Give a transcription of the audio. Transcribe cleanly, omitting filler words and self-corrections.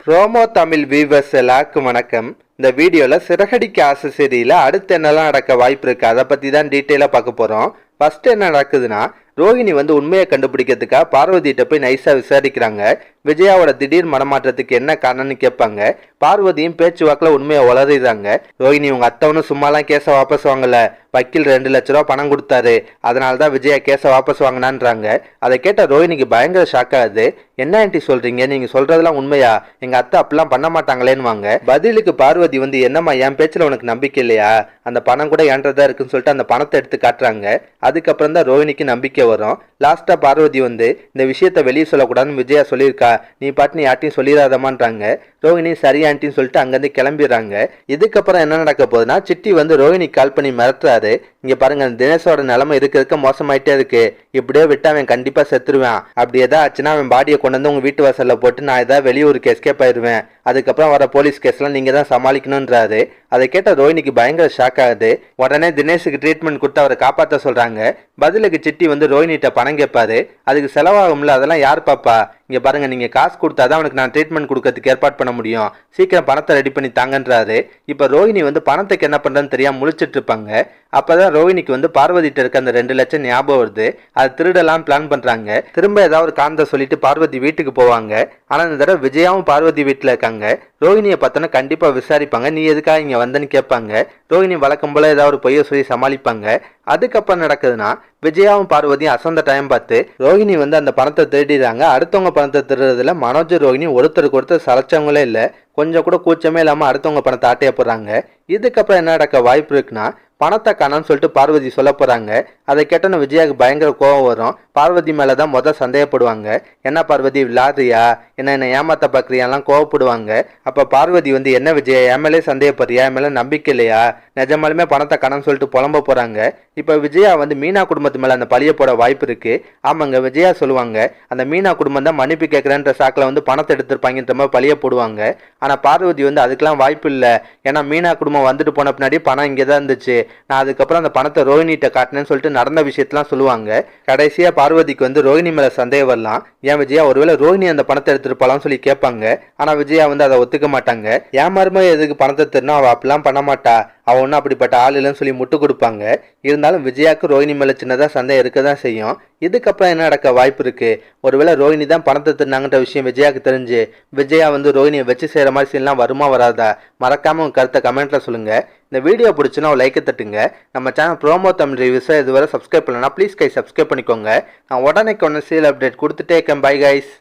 Promo Tamil viewers எல்லாருக்கும் வணக்கம். இந்த வீடியோவில் சிறகடிக்க ஆசை சீரியலில் அடுத்து என்னெல்லாம் நடக்க வாய்ப்பு இருக்குது அதை பற்றி தான் டீட்டெயிலாக பார்க்க போகிறோம். ஃபஸ்ட்டு என்ன நடக்குதுன்னா, ரோஹிணி உண்மையை கண்டுபிடிக்கிறதுக்காக பார்வதிகிட்ட போய் நைஸாக விசாரிக்கிறாங்க. விஜயாவோட திடீர் மனமாற்றத்துக்கு என்ன காரணம்னு கேட்பாங்க. பார்வதியும் பேச்சுவாக்கில் உண்மையை வளர்றாங்க. ரோஹிணி உங்கள் அத்தவனும் சும்மாலாம் கேஸை வாபஸ் வாங்கல, வக்கீல் 2 லட்ச ரூபா பணம் கொடுத்தாரு, அதனால தான் விஜயா கேஸை வாபஸ் வாங்கினான்றாங்க. அதை கேட்ட ரோஹிணிக்கு பயங்கர ஷாக் ஆகுது. என்ன ஆண்டி சொல்றீங்க, நீங்க சொல்றதெல்லாம் உண்மையா? எங்க அத்தை அப்படிலாம் பண்ண மாட்டாங்களேன்னு வாங்க. பதிலுக்கு பார்வதி என்னம்மா என் பேச்சுல உனக்கு நம்பிக்கை இல்லையா, அந்த பணம் கூட ஏன்றதா இருக்குன்னு சொல்லிட்டு அந்த பணத்தை எடுத்து காட்டுறாங்க. அதுக்கப்புறம் தான் ரோஹிணிக்கு நம்பிக்கை வரும். லாஸ்டா பார்வதி இந்த விஷயத்த வெளியே சொல்லக்கூடாதுன்னு விஜயா சொல்லியிருக்கா, நீ பாட்டு நீ யார்ட்டையும் சொல்லிடாதமான்றாங்க. ரோஹிணி சரி ஆண்டின்னு சொல்லிட்டு அங்கிருந்து கிளம்பிடுறாங்க. இதுக்கப்புறம் என்ன நடக்க போகுதுன்னா, சிட்டி ரோஹிணி கால் பண்ணி மிரட்டுறாரு. இங்க பாருங்க, தினேஷோட நிலைமை இருக்க மோசமாயிட்டே இருக்கு, இப்படியே விட்டு அவன் கண்டிப்பா செத்துருவான், அப்படி ஏதாவது ஆச்சுன்னா அவன் பாடியை கொண்டு வந்து உங்க வீட்டு வாசல்ல போட்டு நான் ஏதாவது வெளியூருக்கு எஸ்கேப் ஆயிடுவேன், அதுக்கப்புறம் வர போலீஸ் கேஸ்லாம் நீங்க தான் சமாளிக்கணும்ன்றாரு. அதை கேட்ட ரோஹிணிக்கு பயங்கர ஷாக் ஆகுது. உடனே தினேஷுக்கு ட்ரீட்மெண்ட் கொடுத்து அவரை காப்பாற்ற சொல்றாங்க. பதிலுக்கு சிட்டி ரோஹிணிட்ட பணம் கேட்பாரு. அதுக்கு செலவாகும்ல, அதெல்லாம் யார் பாப்பா, இங்க பாருங்க நீங்க காசு கொடுத்தாதான் அவனுக்கு நான் ட்ரீட்மெண்ட் கொடுக்கறதுக்கு ஏற்பாடு பண்ண முடியும், சீக்கிரம் பணத்தை ரெடி பண்ணி தாங்கன்றாரு. இப்ப ரோஹிணி பணத்துக்கு என்ன பண்றதுன்னு தெரியாம முழிச்சிட்டு இருப்பாங்க. அப்பதான் ரோஹிணிக்கு பார்வதிட்ட இருக்க அந்த 2 லட்சம் ஞாபகம் வருது. அது திருடலாம் பிளான் பண்றாங்க. திரும்ப ஏதாவது ஒரு காரணத்தை சொல்லிட்டு பார்வதி வீட்டுக்கு போவாங்க. ஆனா இந்த தடவை விஜயாவும் பார்வதி வீட்டுல இருக்காங்க. ரோஹிணியை பார்த்தோன்னா கண்டிப்பா விசாரிப்பாங்க. நீ எதுக்காக இங்க வந்தன்னு கேட்பாங்க. ரோஹிணி வழக்கம் போல ஏதாவது ஒரு பொய்ய சொல்லி சமாளிப்பாங்க. அதுக்கப்புறம் நடக்குதுன்னா, விஜயாவும் பார்வதியும் அசந்த டைம் பார்த்து ரோஹிணி அந்த பணத்தை திருடிடுறாங்க. அடுத்தவங்க பணத்தை திருடுறதுல மனோஜ் ரோஹிணி ஒருத்தருக்கு ஒருத்தர் சளைச்சவங்களே இல்லை. கொஞ்சம் கூட கூச்சமே இல்லாம அடுத்தவங்க பணத்தை ஆட்டைய போடுறாங்க. இதுக்கப்புறம் என்ன நடக்க வாய்ப்பு இருக்குன்னா, பணத்தை காணோம்னு சொல்லிட்டு பார்வதி சொல்ல போறாங்க. அதை கேட்டோன்னு விஜயாவுக்கு பயங்கர கோவம் வரும். பார்வதி மேலதான் சந்தேகப்படுவாங்க. என்ன பார்வதி விளாடுறியா, என்ன ஏமாத்த பாக்குறியாலாம் கோவப்படுவாங்க. அப்ப பார்வதி என்ன விஜயா என் மேலே சந்தேகப்படுறியா, என் மேல நம்பிக்கை இல்லையா, நிஜமாலுமே பணத்தை காணோம்னு சொல்லிட்டு புலம்ப போறாங்க. இப்ப விஜயா மீனா குடும்பத்து மேல அந்த பழிய போட வாய்ப்பு இருக்கு. ஆமாங்க, விஜயா சொல்லுவாங்க அந்த மீனா குடும்பம் தான் மன்னிப்பு கேட்கறன்ற சாக்கில் பணத்தை எடுத்திருப்பாங்கன்ற மாதிரி பழிய போடுவாங்க. ஆனா பார்வதி அதுக்கெல்லாம் வாய்ப்பு இல்லை. ஏன்னா மீனா குடும்பம் வந்துட்டு போன பின்னாடி பணம் இங்கேதான் இருந்துச்சு, நான் அதுக்கப்புறம் அந்த பணத்தை ரோஹிணிட்ட காட்டினேன்னு சொல்லிட்டு நடந்த விஷயத்தெல்லாம் சொல்லுவாங்க. கடைசியா பார்வதிக்கு ரோஹிணி மேல சந்தேகம் வரலாம். ஏன் விஜயா ஒருவேளை ரோஹிணி அந்த பணத்தை எடுத்துருப்பாலாம் சொல்லி கேட்பாங்க. ஆனா விஜயா அதை ஒத்துக்க மாட்டாங்க. ஏன் மருமக எதுக்கு பணத்தை தரணும், அவ அப்படிலாம் பண்ண மாட்டா, அவ ஒன்னும் அப்படிப்பட்ட ஆள் இல்லைன்னு சொல்லி முட்டு கொடுப்பாங்க. இருந்தாலும் விஜயாவுக்கு ரோஹிணி மேல சின்னதா சந்தேகம் இருக்கதான் செய்யும். இதுக்கப்புறம் என்ன நடக்க வாய்ப்பு இருக்கு, ஒருவேளை ரோஹிணி தான் பணத்தை தருனாங்கன்ற விஷயம் விஜயாவுக்கு தெரிஞ்சு விஜயா ரோஹிணியை வச்சு செய்யற மாதிரி சீன்லாம் வருமா வராதா, மறக்காம உங்க கருத்தை கமெண்ட்ல சொல்லுங்க. இந்த வீடியோ பிடிச்சுன்னா ஒரு லைக்கை தட்டுங்க. நம்ம சேனல் ப்ரோமோ தமிழ் ரிவ்யூஸை இதுவரை சப்ஸ்கிரைப் பண்ணலன்னா ப்ளீஸ் சப்ஸ்கிரைப் பண்ணிக்கோங்க. நான் உடனே சீல் அப்டேட் கொடுத்துட்டே இருக்கேன். Bye guys.